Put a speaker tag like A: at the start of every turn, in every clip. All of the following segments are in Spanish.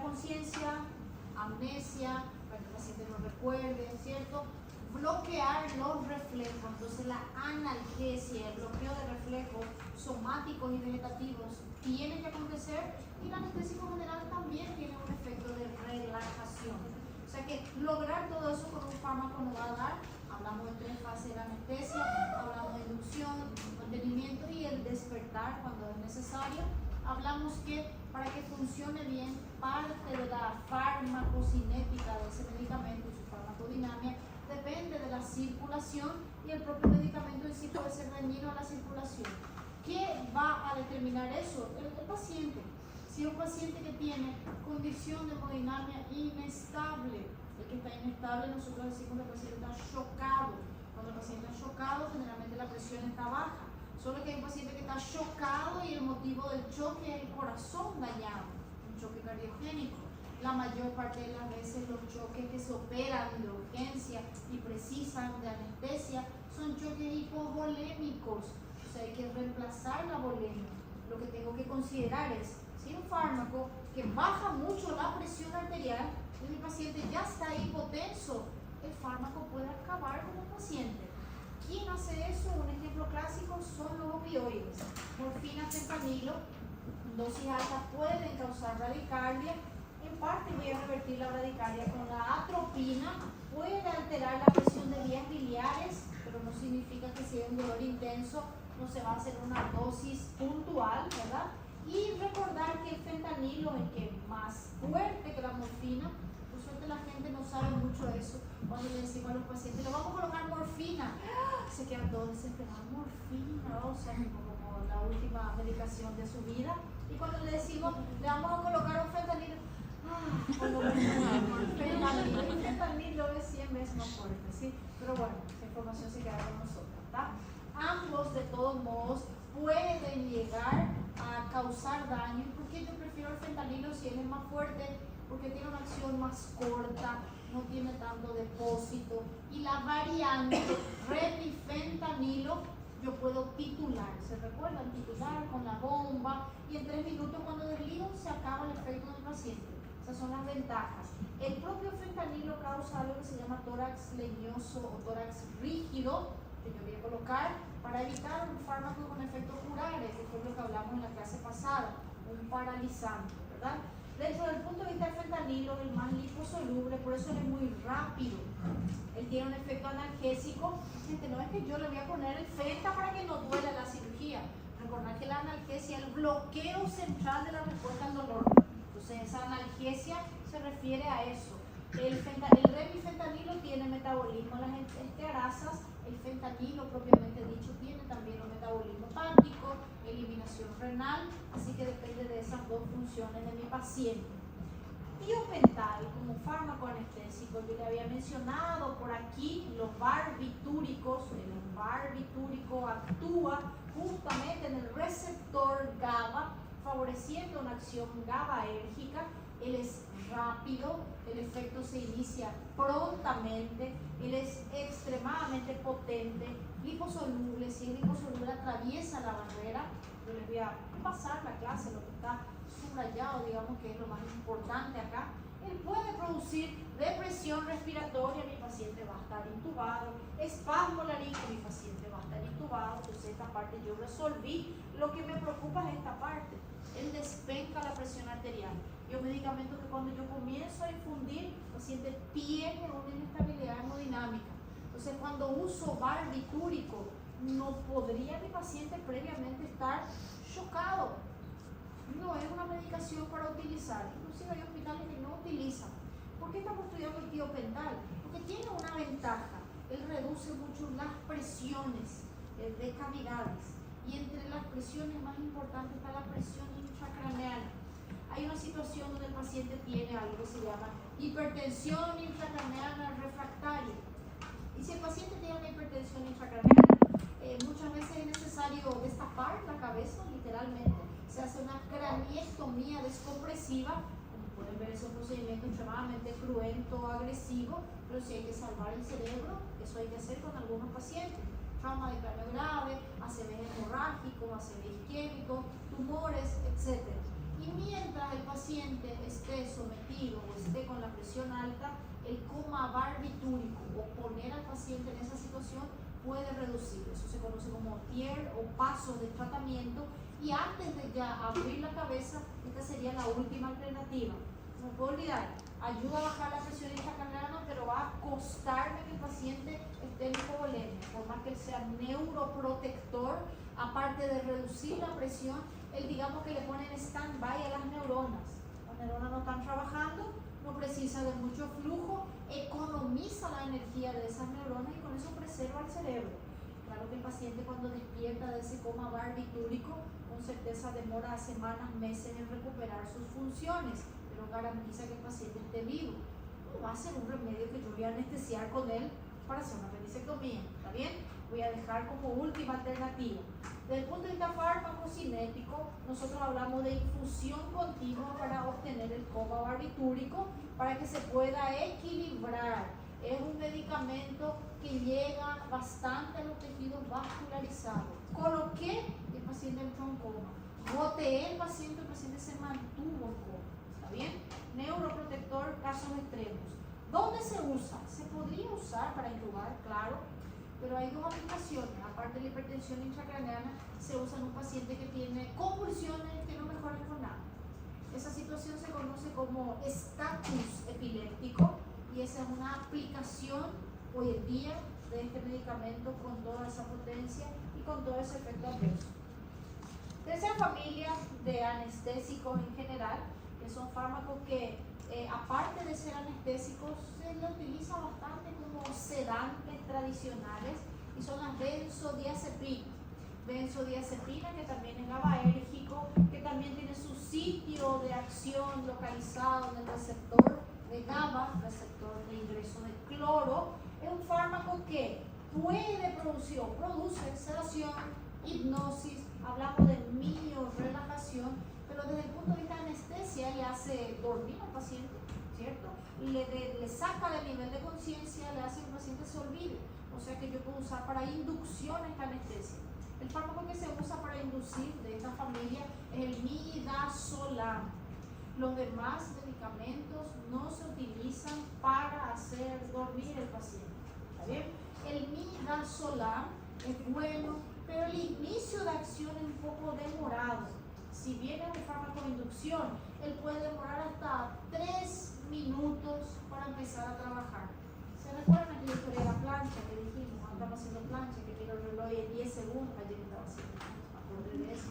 A: conciencia, amnesia, para que el paciente no recuerde, ¿cierto? Bloquear los reflejos, entonces la analgesia, el bloqueo de reflejos somáticos y vegetativos tiene que acontecer, y el anestésico general también tiene un efecto de relajación. O sea que lograr todo eso con un fármaco nos va a dar, hablamos de 3 fases de la anestesia, hablamos de inducción, mantenimiento y el despertar cuando es necesario. Hablamos que para que funcione bien, parte de la farmacocinética de ese medicamento y su farmacodinámica depende de la circulación, y el propio medicamento en sí puede ser dañino a la circulación. ¿Qué va a determinar eso? El paciente. Si es un paciente que tiene condición de hemodinamia inestable, el que está inestable nosotros decimos que el paciente está chocado. Cuando el paciente está chocado, generalmente la presión está baja. Solo que hay un paciente que está chocado y el motivo del choque es el corazón dañado, un choque cardiogénico. La mayor parte de las veces los choques que se operan de urgencia y precisan de anestesia son choques hipovolémicos, o sea, hay que reemplazar la volemia. Lo que tengo que considerar es, si un fármaco que baja mucho la presión arterial y mi paciente ya está hipotenso, el fármaco puede acabar con el paciente. ¿Quién hace eso? Un ejemplo clásico son los opioides. Morfina, fentanilo, dosis altas pueden causar bradicardia. En parte voy a revertir la bradicardia con la atropina. Puede alterar la presión de vías biliares, pero no significa que si hay un dolor intenso no se va a hacer una dosis puntual, ¿verdad? Y recordar que el fentanilo es que más fuerte que la morfina. Por suerte la gente no sabe mucho eso. Cuando le decimos a los pacientes, le vamos a colocar morfina, se quedan todos desesperados, morfina, o sea, como la última medicación de su vida. Y cuando le decimos, le vamos a colocar un fentanilo, cuando el fentanilo es 100 veces más fuerte, ¿sí? Pero bueno, esa información se queda con nosotros, ¿está? Ambos, de todos modos, pueden llegar a causar daño. ¿Por qué yo prefiero el fentanilo si él es más fuerte? Porque tiene una acción más corta, no tiene tanto depósito, y la variante remifentanilo yo puedo titular, ¿se recuerdan? Titular con la bomba, y en 3 minutos cuando desligo se acaba el efecto del paciente. Esas son las ventajas. El propio fentanilo causa algo que se llama tórax leñoso o tórax rígido, que yo voy a colocar para evitar un fármaco con efecto curare, que fue lo que hablamos en la clase pasada, un paralizante, ¿verdad? Dentro del punto de vista del fentanilo, el más liposoluble, por eso él es muy rápido. Él tiene un efecto analgésico. Gente, no es que yo le voy a poner el fenta para que no duela la cirugía. Recordad que la analgesia es el bloqueo central de la respuesta al dolor. Entonces, esa analgesia se refiere a eso. El remifentanilo tiene metabolismo en las estearasas. El fentanilo, propiamente dicho, tiene también un metabolismo hepático, eliminación renal, así que depende de esas dos funciones de mi paciente. Tiopental, como fármaco anestésico, yo le había mencionado por aquí los barbitúricos. El barbitúrico actúa justamente en el receptor GABA, favoreciendo una acción GABAérgica. Él es rápido, el efecto se inicia prontamente, él es extremadamente potente, liposoluble. Si es liposoluble atraviesa la barrera. Yo les voy a pasar la clase, lo que está subrayado, digamos que es lo más importante acá. Él puede producir depresión respiratoria, mi paciente va a estar intubado, espasmo laríngeo, mi paciente va a estar intubado. Entonces esta parte yo resolví. Lo que me preocupa es esta parte. Él despenca la presión arterial. Y un medicamento que cuando yo comienzo a infundir, el paciente tiene una inestabilidad hemodinámica. Entonces cuando uso barbitúrico, no podría mi paciente previamente estar chocado. No es una medicación para utilizar. Inclusive hay hospitales que no utilizan. ¿Por qué estamos estudiando el tiopental? Porque tiene una ventaja. Él reduce mucho las presiones de cavidades. Y entre las presiones más importantes está la presión intracraneal. Hay una situación donde el paciente tiene algo que se llama hipertensión intracraneal refractaria. Y si el paciente tiene una hipertensión intracraneal, muchas veces es necesario destapar la cabeza, literalmente. Se hace una craniectomía descompresiva. Como pueden ver, es un procedimiento extremadamente cruento, agresivo, pero si hay que salvar el cerebro, eso hay que hacer con algunos pacientes. Trauma de cráneo grave, ACV hemorrágico, ACV isquémico, tumores, etc. Y mientras el paciente esté sometido la presión alta, el coma barbitúrico o poner al paciente en esa situación puede reducir. Eso se conoce como tier o pasos de tratamiento. Y antes de ya abrir la cabeza, esta sería la última alternativa. No puedo olvidar, ayuda a bajar la presión intracraniana, pero va a costarme que el paciente esté en hipovolemia. Por más que él sea neuroprotector, aparte de reducir la presión, él digamos que le pone en stand-by a las neuronas. Las neuronas no están trabajando, no precisa de mucho flujo, economiza la energía de esas neuronas y con eso preserva el cerebro. Claro que el paciente cuando despierta de ese coma barbitúrico, con certeza demora semanas, meses en recuperar sus funciones, pero garantiza que el paciente esté vivo. No va a ser un remedio que yo voy a anestesiar con él para hacer una apendicectomía, ¿está bien? Voy a dejar como última alternativa. Desde el punto de vista farmacocinético, nosotros hablamos de infusión continua para obtener el coma barbitúrico, para que se pueda equilibrar. Es un medicamento que llega bastante a los tejidos vascularizados. Coloqué y el paciente entró en coma. Goteé el paciente se mantuvo en coma. ¿Está bien? Neuroprotector, casos extremos. ¿Dónde se usa? Se podría usar para intubar, claro, pero hay dos aplicaciones. Aparte de la hipertensión intracraneana, se usa en un paciente que tiene convulsiones que no mejoran con nada. Esa situación se conoce como estatus epiléptico y esa es una aplicación hoy en día de este medicamento con toda esa potencia y con todo ese efecto adverso. Tercera familia de anestésicos en general, que son fármacos que aparte de ser anestésicos se le utiliza bastante como sedantes tradicionales y son las benzodiazepinas. Benzodiazepina, que también es GABAérgico, que también tiene su sitio de acción localizado en el receptor de GABA, receptor de ingreso de cloro. Es un fármaco que puede producir o produce sedación, hipnosis, hablamos de mio-relajación, pero desde el punto de vista de anestesia le hace dormir al paciente, ¿cierto? Le saca del nivel de conciencia, le hace que el paciente se olvide. O sea que yo puedo usar para inducción esta anestesia. El fármaco que se usa para inducir de esta familia es el midazolam. Los demás medicamentos no se utilizan para hacer dormir al paciente. ¿Está bien? El midazolam es bueno, pero el inicio de acción es un poco demorado. Si bien es un fármaco de inducción, él puede demorar hasta 3 minutos para empezar a trabajar. ¿Se recuerdan aquella historia de la plancha que dijimos? Estamos haciendo plancha, que tiró el reloj en 10 segundos, ayer estaba haciendo, me acordé de eso.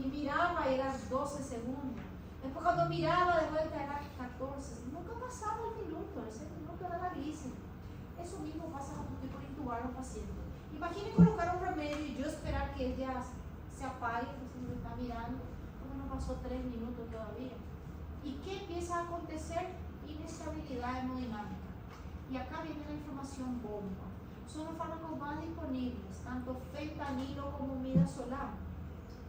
A: Y miraba y eran 12 segundos. Después cuando miraba de vuelta era 14. Nunca pasaba el minuto, ese minuto era larguísimo. Eso mismo pasa cuando estoy por intubar a un paciente. Imagine colocar un remedio y yo esperar que él ya se apague, el paciente me está mirando, como no pasó 3 minutos todavía. ¿Y qué empieza a acontecer? Inestabilidad hemodinámica. Y acá viene la información bomba. Son los fármacos más disponibles, tanto fentanilo como midazolam.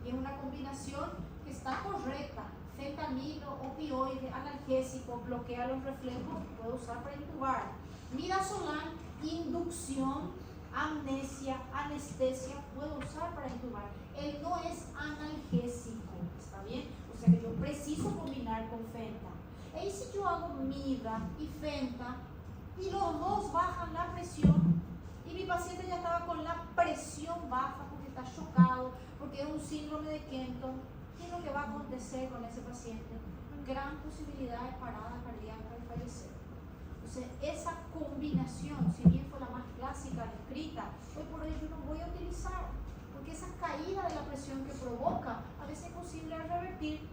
A: Y es una combinación que está correcta. Fentanilo, opioide, analgésico, bloquea los reflejos, puede usar para intubar. Midazolam, inducción, amnesia, anestesia, puedo usar para intubar. Él no es analgésico, ¿está bien? O sea que yo preciso combinar con fenta. Y si yo hago mida y fenta y los dos bajan la presión y mi paciente ya estaba con la presión baja porque está chocado, porque es un síndrome de Kenton, ¿qué es lo que va a acontecer con ese paciente? Gran posibilidad de parada cardíaca y fallecer. Entonces, esa combinación, si bien fue la más clásica descrita, hoy por hoy yo no voy a utilizar, porque esa caída de la presión que provoca a veces es posible revertir.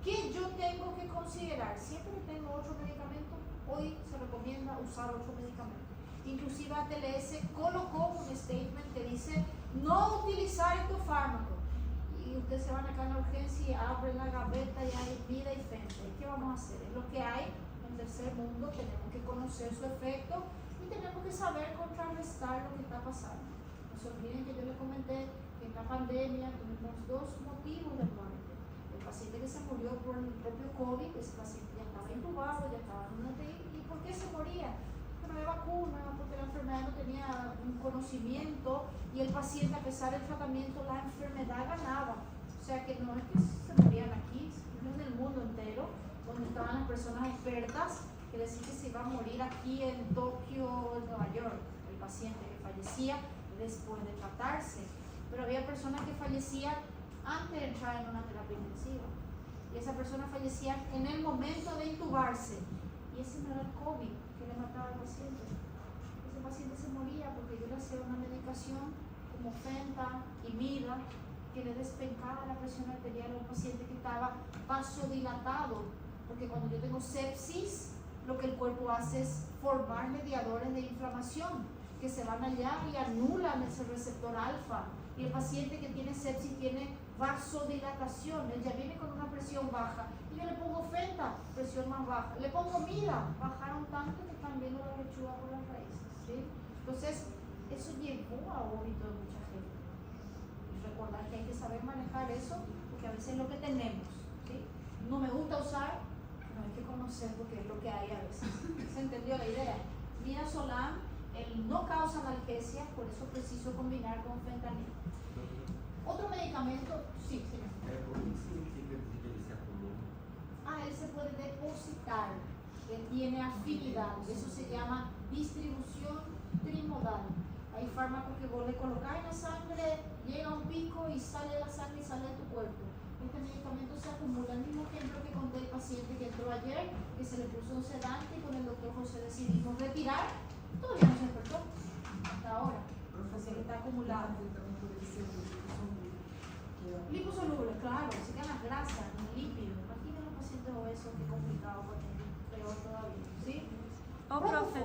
A: ¿Qué yo tengo que considerar? Siempre que tengo otro medicamento, hoy se recomienda usar otro medicamento. Inclusive ATLS colocó un statement que dice no utilizar estos fármacos. Y ustedes se van acá en la urgencia y abren la gaveta y hay vida y fenta. ¿Qué vamos a hacer? Es lo que hay en el tercer mundo, tenemos que conocer su efecto y tenemos que saber contrarrestar lo que está pasando. No se olviden que yo les comenté que en la pandemia tuvimos 2 motivos de muerte. El paciente que se murió por el propio COVID, ese paciente ya estaba intubado, ya estaba en una TI. ¿Y por qué se moría? Porque no había vacuna, porque la enfermedad no tenía un conocimiento y el paciente, a pesar del tratamiento, la enfermedad ganaba. O sea que no es que se morían aquí, sino en el mundo entero, donde estaban las personas expertas que decir que se iba a morir aquí en Tokio, en Nueva York, el paciente que fallecía después de tratarse. Pero había personas que fallecían antes de entrar en una terapia intensiva. Y esa persona fallecía en el momento de intubarse. Y ese no era el COVID que le mataba al paciente. Ese paciente se moría porque yo le hacía una medicación como Fenta y Mida que le despencaba la presión arterial a un paciente que estaba vasodilatado. Porque cuando yo tengo sepsis, lo que el cuerpo hace es formar mediadores de inflamación que se van allá y anulan ese receptor alfa. Y el paciente que tiene sepsis tiene vasodilatación, él ya viene con una presión baja. Y yo le pongo Fenta, presión más baja. Le pongo Mida, bajaron tanto que están viendo la lechuga por las raíces. ¿Sí? Entonces, eso llevó a óbito de mucha gente. Y recordar que hay que saber manejar eso, porque a veces es lo que tenemos. ¿Sí? No me gusta usar, pero hay que conocer porque es lo que hay a veces. ¿Se entendió la idea? Midazolam, él no causa analgesia, por eso preciso combinar con fentanil. Otro medicamento, sí, señor.
B: ¿Por qué significa diferencia común?
A: Él se puede depositar, él tiene afinidad, eso se llama distribución trimodal. Hay fármacos que vos le colocás en la sangre, llega a un pico y sale la sangre y sale de tu cuerpo. Este medicamento se acumula. El mismo ejemplo que conté el paciente que entró ayer, que se le puso un sedante y con el doctor José decidimos retirar, todavía no se despertó hasta ahora. Así que está acumulado. Liposoluble, claro, se quedan las grasas, los lípidos. Imaginen los pacientes obesos, qué complicado con ellos, peor todavía. ¿Sí?
C: Profe,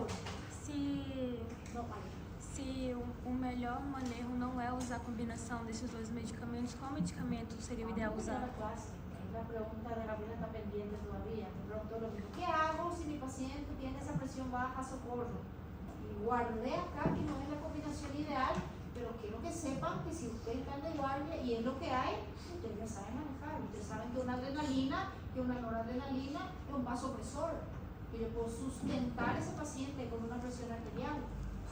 C: se o melhor manejo não é usar a combinação desses dois medicamentos, qual medicamento seria o ideal usar?
A: La pregunta de Gabriela está pendiente todavía. Me preguntó lo mismo. ¿Qué hago si mi paciente tiene esa presión baja? Socorro. Y guardé acá que no es la combinación ideal, pero quiero que sepan que si ustedes están de guardia y es lo que hay, ustedes ya saben manejar. Ustedes saben que una adrenalina, que una noradrenalina es un vasopresor, que yo puedo sustentar a ese paciente con una presión arterial.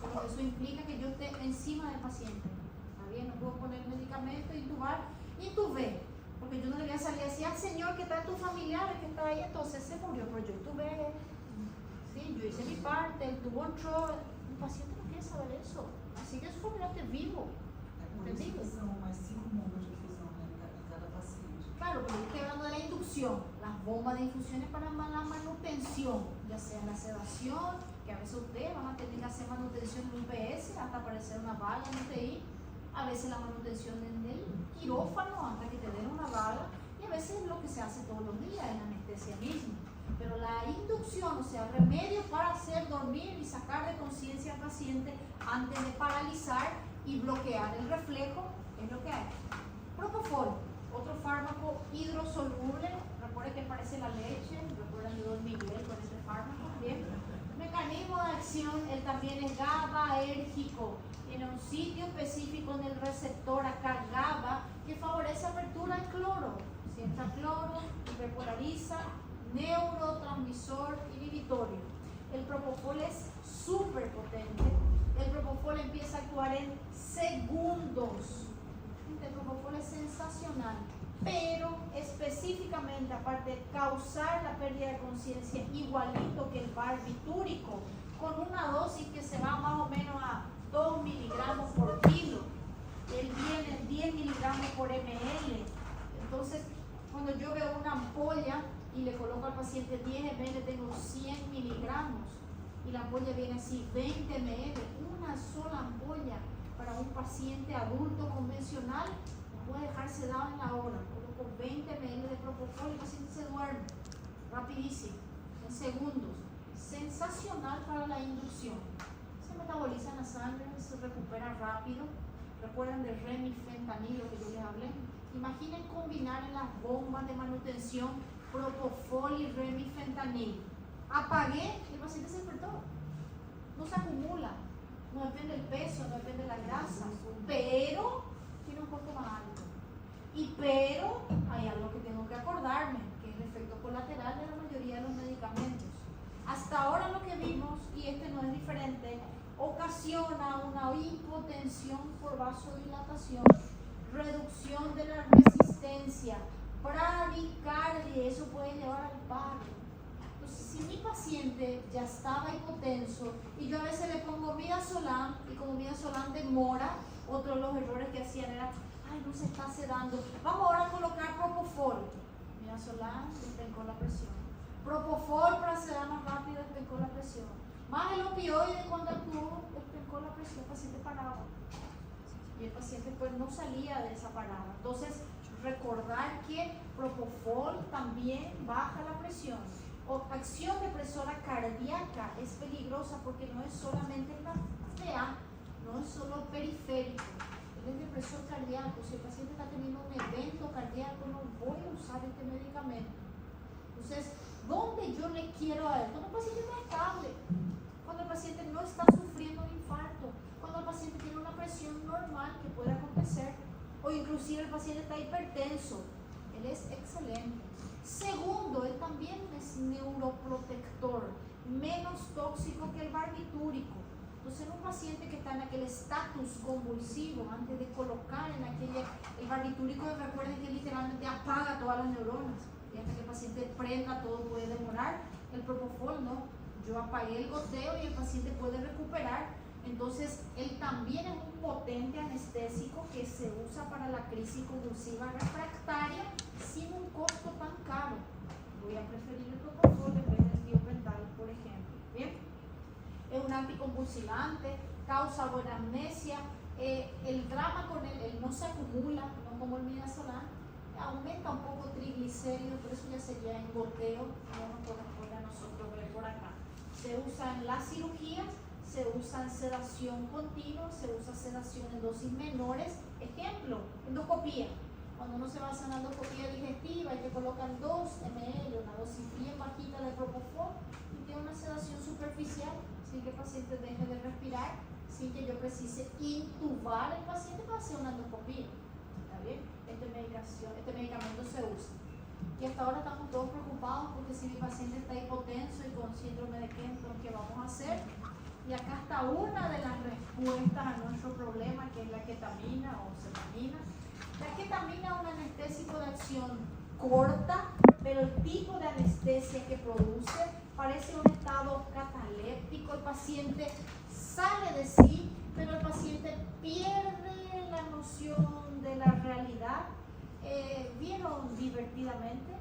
A: Eso implica que yo esté encima del paciente. ¿Está bien? No puedo poner medicamento, intubar. Intubé. Porque yo no le voy a salir a decir al señor que está tu familiar, que está ahí, entonces se murió. Pero yo intubé. Sí, yo hice mi parte, el tubo entró. El paciente no quiere saber eso. Así que es un familiar vivo. ¿Entendido? Claro, pero yo estoy hablando de la inducción. Las bombas de infusiones para la manutención, ya sea la sedación, que a veces ustedes van a tener que hacer manutención en un PS hasta aparecer una bala en UTI, a veces la manutención en el quirófano hasta que te den una bala, y a veces es lo que se hace todos los días en anestesia mismo. Pero la inducción, o sea, remedio para hacer dormir y sacar de conciencia al paciente antes de paralizar y bloquear el reflejo, es lo que hay. Propofol, otro fármaco hidrosoluble, recuerden que parece la leche, recuerden de Don Miguel con ese fármaco, bien. Mecanismo de acción, él también es GABAérgico, tiene un sitio específico en el receptor acá GABA que favorece apertura al cloro. Si entra cloro, hiperpolariza, neurotransmisor inhibitorio. El propofol es súper potente. El propofol empieza a actuar en segundos. El propofol es sensacional, pero específicamente, aparte de causar la pérdida de conciencia igualito que el barbitúrico, con una dosis que se va más o menos a 2 miligramos por kilo, él viene en 10 miligramos por ml. Entonces, cuando yo veo una ampolla y le coloco al paciente 10 ml, tengo 100 miligramos, y la ampolla viene así, 20 ml, una sola ampolla. Para un paciente adulto convencional, no puede dejar sedado en la hora. Coloco 20 ml de propofol y el paciente se duerme rapidísimo, en segundos. Sensacional para la inducción. Se metaboliza en la sangre, se recupera rápido. Recuerdan del remifentanilo que yo les hablé. Imaginen combinar en las bombas de manutención propofol y remifentanil. Apagué y el paciente se despertó. No se acumula. No depende del peso, no depende de la grasa, pero tiene un costo más alto. Pero hay algo que tengo que acordarme, que es el efecto colateral de la mayoría de los medicamentos. Hasta ahora lo que vimos, y este no es diferente, ocasiona una hipotensión por vasodilatación, reducción de la resistencia, bradicardia, eso puede llevar al paro. Entonces, si mi paciente ya estaba hipotenso y yo a veces le pongo midazolam y como midazolam demora, otro de los errores que hacían era, ay, no se está sedando, vamos ahora a colocar propofol. Midazolam despencó la presión. Propofol para sedar más rápido despencó la presión. Más el opioide cuando actuó despencó la presión, el paciente paraba. Y el paciente pues no salía de esa parada. Entonces, recordar que propofol también baja la presión. O acción depresora cardíaca es peligrosa porque no es solamente la PA, no es solo periférico, es depresor cardíaco. Si el paciente está teniendo un evento cardíaco, no voy a usar este medicamento. Entonces, ¿dónde yo le quiero a él? Cuando el paciente está estable, cuando el paciente no está sufriendo un infarto, cuando el paciente tiene una presión normal que puede acontecer, o inclusive el paciente está hipertenso, él es excelente. Segundo, él también es neuroprotector, menos tóxico que el barbitúrico. Entonces, en un paciente que está en aquel estatus convulsivo, antes de colocar en aquella, el barbitúrico, recuerden que literalmente apaga todas las neuronas, y hasta que el paciente prenda todo puede demorar. El propofol no, yo apagué el goteo y el paciente puede recuperar. Entonces, él también es un potente anestésico que se usa para la crisis convulsiva refractaria sin un costo tan caro. Voy a preferir el propofol en vez del tiopental, por ejemplo. Bien, es un anticonvulsivante, causa buena amnesia. El drama con él no se acumula, no como el midazolam, aumenta un poco triglicéridos, pero eso ya sería en goteo, no nos corresponde a nosotros ver por acá. Se usa en las cirugías, se usa en sedación continua, se usa sedación en dosis menores. Ejemplo, endoscopía. Cuando uno se va a hacer una endoscopía digestiva y te colocan 2 ml, una dosis bien bajita de propofol, y tiene una sedación superficial, sin que el paciente deje de respirar, sin que yo precise intubar al paciente para hacer una endoscopía. ¿Está bien? Este medicamento se usa. Y hasta ahora estamos todos preocupados porque si mi paciente está hipotenso y con síndrome de Kenton, ¿qué vamos a hacer? Y acá está una de las respuestas a nuestro problema, que es la ketamina o cetamina. La ketamina es un anestésico de acción corta, pero el tipo de anestesia que produce parece un estado cataléptico. El paciente sale de sí, pero el paciente pierde la noción de la realidad. ¿Vieron divertidamente?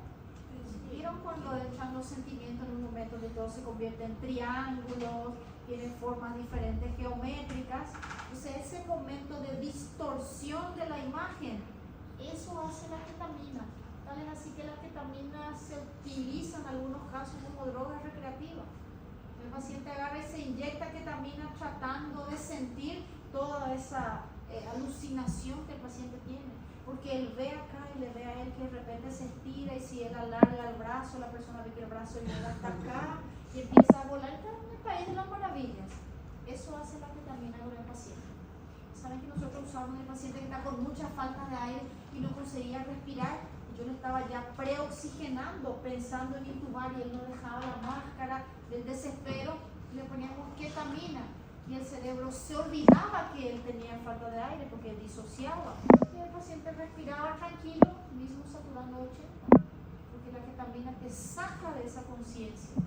A: ¿Vieron cuando echan los sentimientos en un momento de todo se convierte en triángulos, tienen formas diferentes geométricas? Entonces ese momento de distorsión de la imagen, eso hace la ketamina. Tal es así que la ketamina se utiliza en algunos casos como droga recreativa. El paciente agarra y se inyecta ketamina tratando de sentir toda esa alucinación que el paciente tiene. Porque él ve acá y le ve a él que de repente se estira, y si él alarga el brazo, la persona ve que el brazo llega hasta acá y empieza a volar. Está en el país de las maravillas. Eso hace la ketamina con el paciente. Saben que nosotros usamos el paciente que está con mucha falta de aire y no conseguía respirar, y yo le estaba ya preoxigenando, pensando en intubar, y él no dejaba la máscara del desespero, y le poníamos ketamina. Y el cerebro se olvidaba que él tenía falta de aire porque él disociaba. Y el paciente respiraba tranquilo, mismo saturando 80, porque la ketamina te saca de esa conciencia.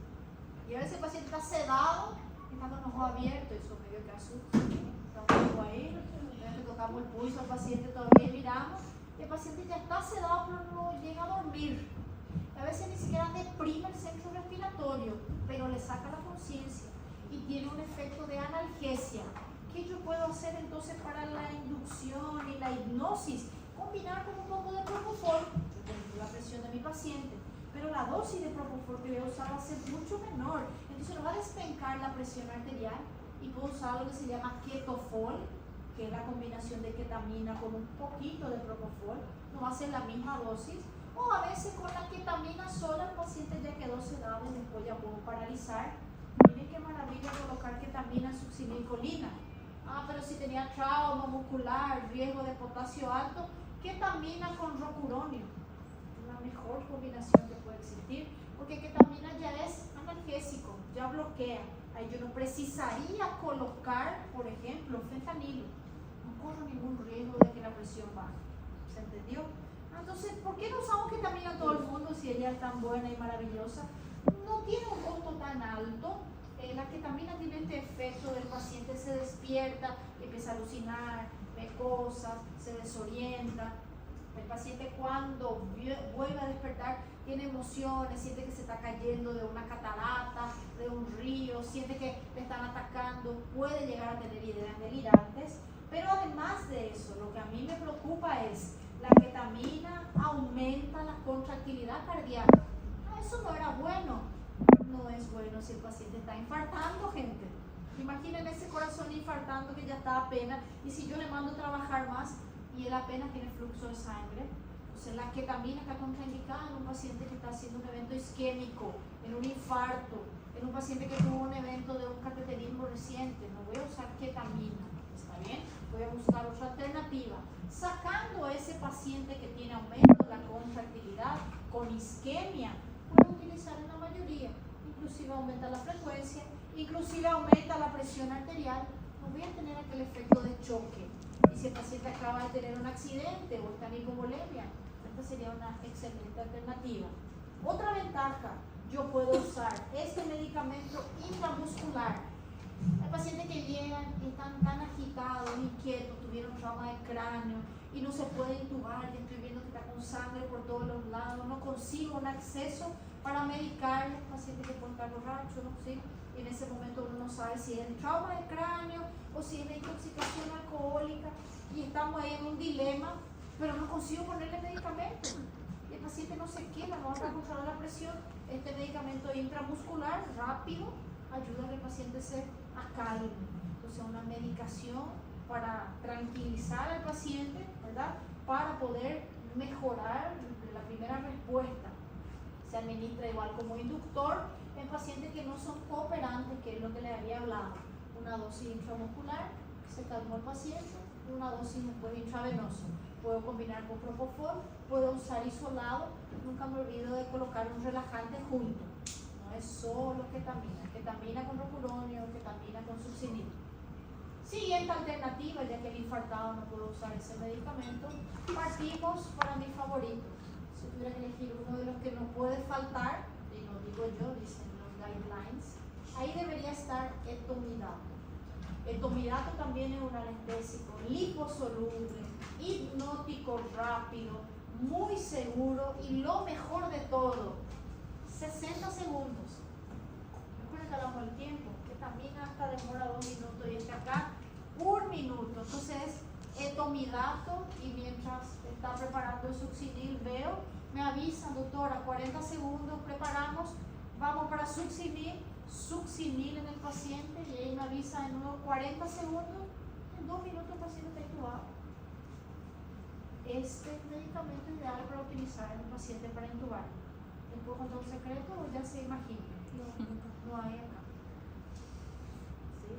A: Y a veces el paciente está sedado, está con los ojos abiertos, y eso medio que asusta. Estamos ahí, le tocamos el pulso al paciente todavía y miramos, y el paciente ya está sedado pero no llega a dormir. A veces ni siquiera deprime el centro respiratorio, pero le saca la conciencia. Y tiene un efecto de analgesia. ¿Qué yo puedo hacer entonces para la inducción y la hipnosis? Combinar con un poco de propofol. Yo tengo la presión de mi paciente, pero la dosis de propofol que voy a usar va a ser mucho menor. Entonces no va a despencar la presión arterial, y puedo usar lo que se llama ketofol, que es la combinación de ketamina con un poquito de propofol. No va a ser la misma dosis. O a veces con la ketamina sola el paciente ya quedó sedado y después ya puedo paralizar. Miren qué maravilla colocar ketamina en succinilcolina. Pero si tenía trauma muscular, riesgo de potasio alto, ketamina con rocuronio. La mejor combinación que puede existir, porque ketamina ya es analgésico, ya bloquea. Ahí yo no precisaría colocar, por ejemplo, fentanilo. No corro ningún riesgo de que la presión baje. ¿Se entendió? Entonces, ¿por qué no usamos ketamina a todo el mundo si ella es tan buena y maravillosa? No tiene un costo tan alto, la ketamina tiene este efecto del paciente se despierta, empieza a alucinar, ve cosas, se desorienta. El paciente cuando vuelve a despertar tiene emociones, siente que se está cayendo de una catarata, de un río, siente que le están atacando, puede llegar a tener ideas delirantes. Pero además de eso, lo que a mí me preocupa es la ketamina aumenta la contractilidad cardíaca. Eso no era bueno. No es bueno si el paciente está infartando, gente. Imaginen ese corazón infartando que ya está apenas, y si yo le mando a trabajar más y él apenas tiene flujo de sangre. Entonces la ketamina está contraindicada en un paciente que está haciendo un evento isquémico, en un infarto, en un paciente que tuvo un evento de un cateterismo reciente. No voy a usar ketamina, ¿está bien? Voy a buscar otra alternativa. Sacando a ese paciente que tiene aumento de la contractilidad con isquemia, puedo utilizar en la mayoría. Inclusive aumenta la frecuencia, inclusive aumenta la presión arterial. No voy a tener aquel efecto de choque. Y si el paciente acaba de tener un accidente o está en hipovolemia, esta sería una excelente alternativa. Otra ventaja, yo puedo usar este medicamento intramuscular. Hay pacientes que llegan y están tan agitados, inquietos, tuvieron trauma de cráneo y no se puede intubar, y estoy viendo que está con sangre por todos los lados, no consigo un acceso para medicarle, paciente que puede estar borracho, no consigo. Y en ese momento uno no sabe si es el trauma de cráneo o si es la intoxicación alcohólica, y estamos ahí en un dilema, pero no consigo ponerle medicamento. Y el paciente no se queda, no va a controlar la presión. Este medicamento intramuscular rápido ayuda a que el paciente se acalme. Entonces, una medicación para tranquilizar al paciente, ¿verdad? Para poder mejorar la primera respuesta. Se administra igual como inductor en pacientes que no son cooperantes, que es lo que le había hablado. Una dosis intramuscular, se calmó el paciente, una dosis después intravenoso. Puedo combinar con propofol, puedo usar isolado, nunca me olvido de colocar un relajante junto. No es solo ketamina con rocuronio, ketamina con succinil. Siguiente alternativa, ya que el infartado no puede usar ese medicamento, partimos para mi favorito. Si tuviera que elegir uno de los que no puede faltar, y lo digo yo, dicen los guidelines, ahí debería estar etomidato. Etomidato también es un anestésico liposoluble, hipnótico rápido, muy seguro, y lo mejor de todo, 60 segundos. Recuerden que hablamos del tiempo, que también hasta demora 2 minutos, y es que acá 1 minuto. Entonces, etomidato, y mientras está preparando el succinil, veo, me avisan, doctora, 40 segundos, preparamos, vamos para succinil en el paciente, y ahí me avisa de nuevo 40 segundos, en 2 minutos el paciente está intubado. Este medicamento ideal para utilizar en un paciente para intubar. ¿Les puedo contar un secreto o ya se imagina? No hay acá. ¿Sí?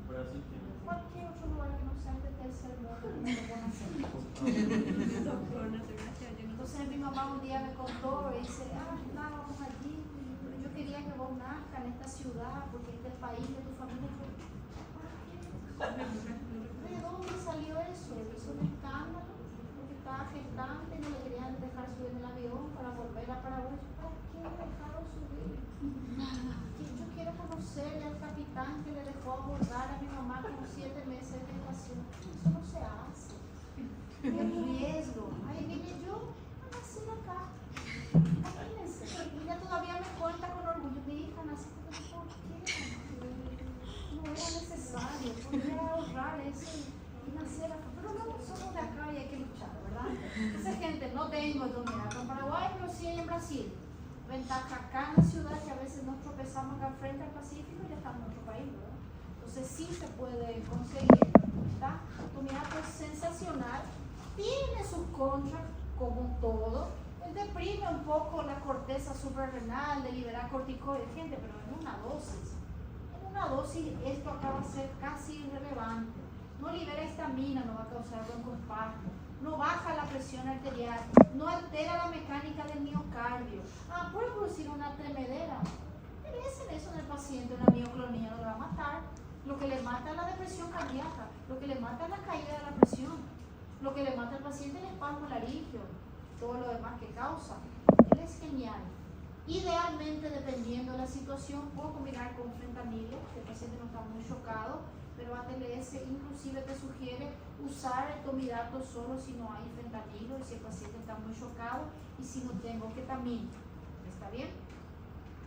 B: Brasil tiene.
A: Cualquier otro lugar que no sea de tercer mundo, no lo pueden hacer. Entonces mi mamá un día me contó y dice, estábamos allí, pero yo quería que vos nazcas en esta ciudad, porque este es el país de tu familia. ¿De dónde salió eso? Es un escándalo, porque estaba gestante y no le querían dejar subir en el avión para volver a Paraguay. ¿Para qué me dejaron subir? Yo quiero conocer al capitán que le dejó abordar a mi mamá con 7 meses de gestación. Eso no se hace. El riesgo. Ahí vine yo a nacer acá. Imagínense. Ella todavía me cuenta con orgullo. Mi hija nació con el ¿por qué? No era necesario. Podría ahorrar eso y nacer acá. Pero no, somos de acá y hay que luchar, ¿verdad? Entonces, gente, no tengo etomidato en Paraguay, pero sí hay en Brasil. Ventaja acá en la ciudad, que a veces nos tropezamos acá frente al Pacífico y ya estamos en otro país, ¿verdad? Entonces sí se puede conseguir, ¿está? Etomidato es sensacional, tiene sus contras, como todo. Él deprime un poco la corteza suprarrenal de liberar corticoides, gente, pero en una dosis. En una dosis esto acaba de ser casi irrelevante. No libera histamina, no va a causar broncoespasmo, no baja la presión arterial, no altera la mecánica del miocardio. Puede producir una tremedera. Interesen eso en el paciente, una mioclonía no le va a matar. Lo que le mata es la depresión cardíaca, lo que le mata es la caída de la presión, lo que le mata al paciente es el espasmo laríngeo, todo lo demás que causa. Él es genial. Idealmente, dependiendo de la situación, puedo combinar con fentanilo, que el paciente no está muy chocado, pero ATLS inclusive te sugiere usar el tomidato solo si no hay fentanilo y si el paciente está muy chocado y si no tengo ketamina. ¿Está bien?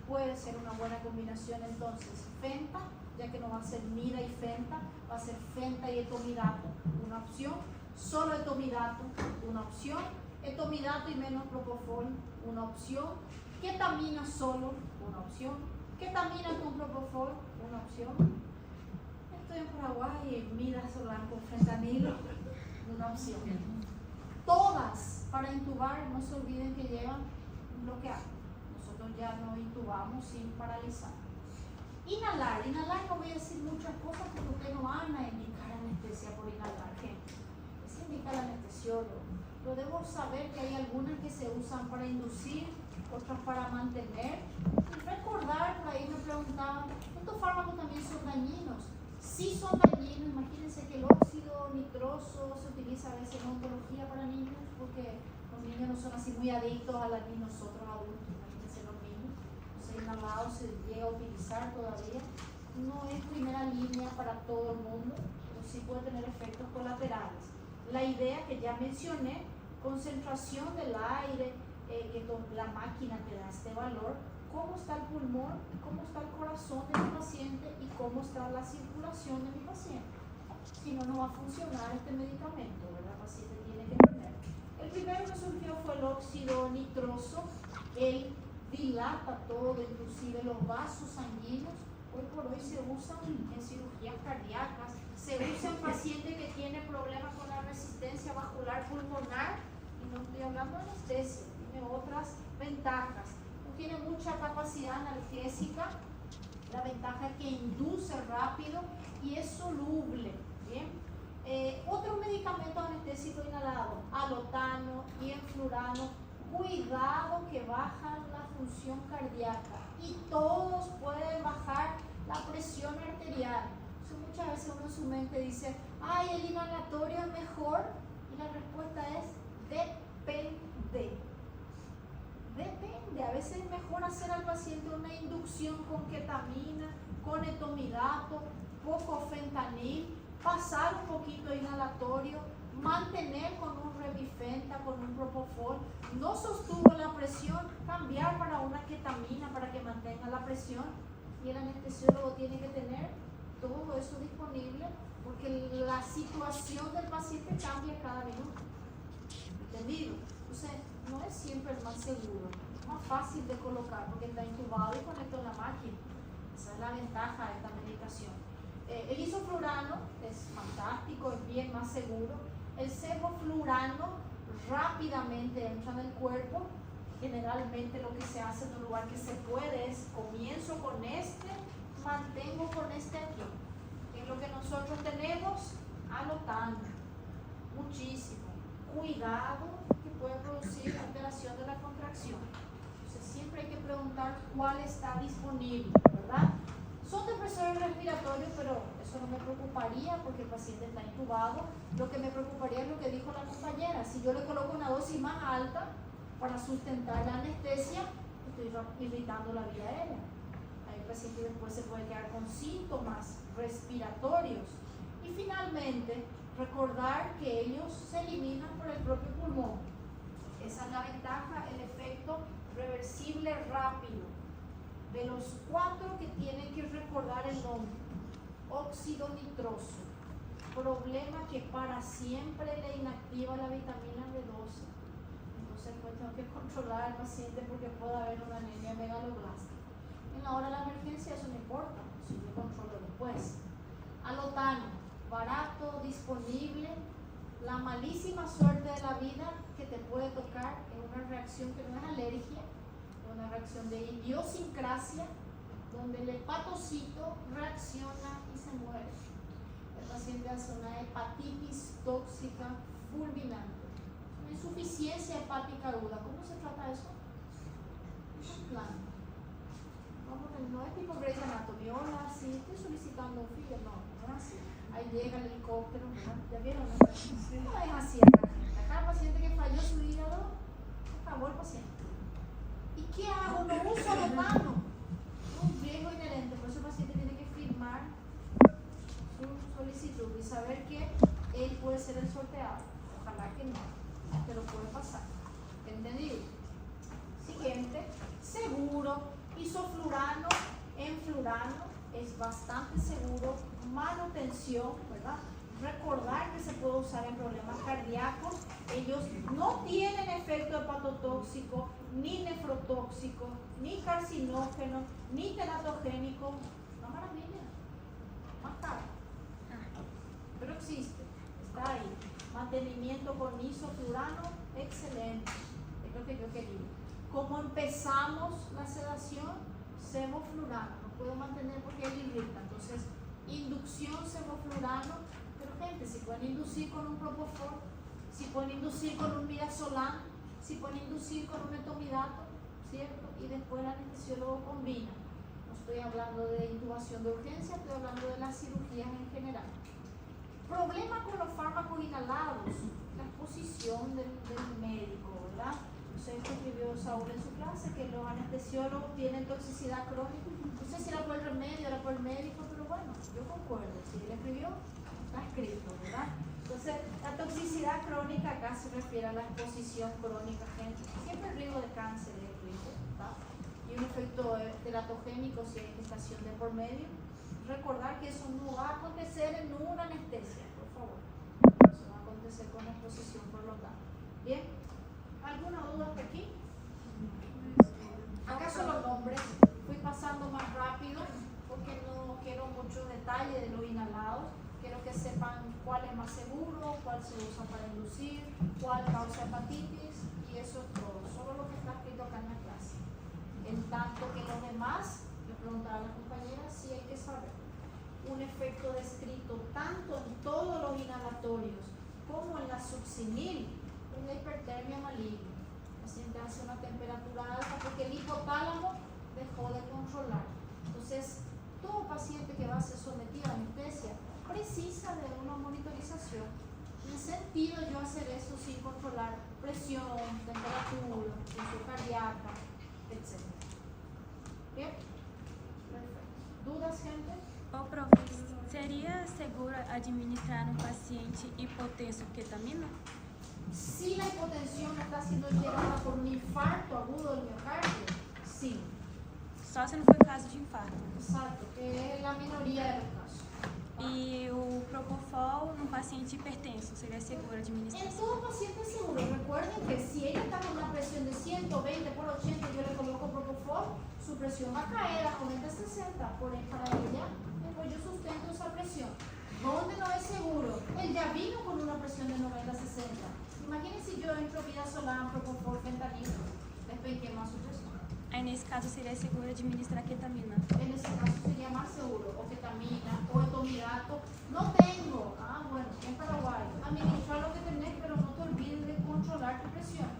A: Puede ser una buena combinación entonces fenta, ya que no va a ser mira y fenta, va a ser fenta y etomidato, una opción. Solo etomidato, una opción. Etomidato y menos propofol, una opción. Ketamina solo, una opción. Ketamina con propofol, una opción. Estoy en Paraguay y mira solar con fentanilo, una opción. Todas para intubar, no se olviden que llevan bloquear. Nosotros ya no intubamos sin paralizar. Inhalar no voy a decir muchas cosas porque ustedes no van a indicar anestesia por inhalar, gente. Se indica el anestesiólogo. Pero debo saber que hay algunas que se usan para inducir, otras para mantener. Y recordar, por ahí me preguntaban, ¿estos fármacos también son dañinos? Sí son dañinos. Imagínense que el óxido nitroso se utiliza a veces en oncología para niños, porque los niños no son así muy adictos a la ni nosotros adultos. Imagínense los niños. Entonces, inhalado se llega a utilizar todavía. No es primera línea para todo el mundo, pero sí puede tener efectos colaterales. La idea que ya mencioné, concentración del aire, que la máquina te da este valor, cómo está el pulmón, cómo está el corazón de mi paciente y cómo está la circulación de mi paciente. Si no, no va a funcionar este medicamento, ¿verdad? El paciente tiene que tener. El primero que surgió fue el óxido nitroso. Él dilata todo, inclusive los vasos sanguíneos. Hoy por hoy se usan en cirugías cardíacas, se usa en pacientes que tienen problemas con la resistencia vascular pulmonar, y no estoy hablando de anestesia, tiene otras ventajas. No tiene mucha capacidad analgésica, la ventaja es que induce rápido y es soluble. ¿Bien? Otro medicamento anestésico inhalado, alotano y enflurano, cuidado que bajan la función cardíaca y todos pueden bajar la presión arterial. Entonces, muchas veces uno en su mente dice, ay, el inhalatorio es mejor, y la respuesta es depende. Depende, a veces es mejor hacer al paciente una inducción con ketamina, con etomidato, poco fentanil, pasar un poquito de inhalatorio, mantener con un remifenta, con un propofol, no sostuvo la presión, cambiar para una ketamina para que mantenga la presión, y el anestesiólogo tiene que tener todo eso disponible porque la situación del paciente cambia cada minuto. ¿Entendido? Entonces, no es siempre el más seguro, es más fácil de colocar porque está intubado y conectado a la máquina. Esa es la ventaja de esta medicación. El isoflurano es fantástico, es bien más seguro. El sevoflurano rápidamente entra en el cuerpo. Generalmente lo que se hace en un lugar que se puede es comienzo con este, mantengo con este aquí. Es lo que nosotros tenemos, alotano, muchísimo. Cuidado que puede producir alteración de la contracción. Entonces siempre hay que preguntar cuál está disponible, ¿verdad? Son depresores respiratorios, pero eso no me preocuparía porque el paciente está intubado. Lo que me preocuparía es lo que dijo la compañera. Si yo le coloco una dosis más alta para sustentar la anestesia, estoy irritando la vía aérea. Ahí el paciente después se puede quedar con síntomas respiratorios. Y finalmente, recordar que ellos se eliminan por el propio pulmón. Esa es la ventaja, el efecto reversible rápido. De los 4 que tienen que recordar el nombre, óxido nitroso, problema que para siempre le inactiva la vitamina B12. Entonces pues tengo que controlar al paciente porque puede haber una anemia megaloblástica. En la hora de la emergencia eso no importa, si yo controlo después. Alotano, barato, disponible. La malísima suerte de la vida que te puede tocar es una reacción que no es alergia, una reacción de idiosincrasia, donde el hepatocito reacciona y se muere. El paciente hace una hepatitis tóxica fulminante, una insuficiencia hepática aguda. ¿Cómo se trata eso? Es un plan. No es tipo Grey's Anatomy, hola, sí, estoy solicitando un filo, no es así. Ahí llega el helicóptero, ¿verdad? ¿Ya vieron? No es así acá, gente. Acá el paciente que falló su hígado, acabó el paciente. ¿Y qué hago? No uso los manos. Un riesgo inherente, por eso el paciente tiene que firmar su solicitud y saber que él puede ser el sorteado. Ojalá que no, pero puede pasar. ¿Entendido? Siguiente, seguro, isoflurano en flurano, es bastante seguro, manutención, ¿verdad? Recordar que se puede usar en problemas cardíacos. Ellos no tienen efecto hepatotóxico, ni nefrotóxico, ni carcinógeno, ni teratogénico. Una maravilla. Más caro. Pero existe, está ahí. Mantenimiento con isoflurano, excelente. Es lo que yo quería. ¿Cómo empezamos la sedación? Sevoflurano. No puedo mantener porque él irrita. Entonces, inducción sevoflurano. Pero gente, si pueden inducir con un propofol, si pueden inducir con un midazolam, si pueden inducir con un etomidato, ¿cierto? Y después el anestesiólogo combina. No estoy hablando de intubación de urgencia, estoy hablando de las cirugías en general. Problema con los fármacos inhalados, la exposición del médico, ¿verdad? Esto escribió Saúl en su clase, que los anestesiólogos tienen toxicidad crónica. No sé si era por el remedio, era por el médico, pero bueno, yo concuerdo. Si él escribió, está escrito, ¿verdad? Entonces, la toxicidad crónica acá se refiere a la exposición crónica, gente. Siempre el riesgo de cáncer es escrito, ¿verdad? Y un efecto teratogénico si hay gestación de por medio. Recordar que eso no va a acontecer en una anestesia, por favor. Eso va a acontecer con la exposición prolongada. Bien. ¿Alguna duda hasta aquí? Acá son los nombres. Fui pasando más rápido porque no quiero muchos detalles de los inhalados. Quiero que sepan cuál es más seguro, cuál se usa para inducir, cuál causa hepatitis y eso es todo. Solo lo que está escrito acá en la clase. En tanto que los demás, le preguntaba a la compañera si hay que saber. Un efecto descrito tanto en todos los inhalatorios como en la succinil. La hipertermia maligna. El paciente hace una temperatura alta porque el hipotálamo dejó de controlar. Entonces, todo paciente que va a ser sometido a anestesia precisa de una monitorización. ¿Tiene sentido yo hacer eso sin controlar presión, temperatura, presión cardíaca, etc.? ¿Bien? Perfecto. ¿Dudas, gente?
C: Ô, profe, seria seguro administrar um paciente hipotenso ketamina?
A: Si la hipotensión está siendo gerada por un infarto agudo del miocardio, sí.
C: Só se não for caso de infarto.
A: Exacto, que es la minoría de los casos.
C: E o propofol num paciente hipertenso, seria seguro
A: En
C: administrar?
A: todo paciente es seguro. Recuerden que si ella está con una presión de 120 por 80 y yo le coloco propofol, su presión va a caer a 90-60 para ella. Después yo sustento esa presión. ¿Dónde no es seguro? Él ya vino con una presión de 90-60. Imagínense si yo entro midazolam, propofol, fentanilo, después quema su presión.
C: Aí nesse caso seria seguro administrar ketamina.
A: En ese caso sería más seguro, o ketamina, o etomidato. No tengo. Ah, bueno, en Paraguay. Administrar lo que tenés, pero no te olvides de controlar tu presión.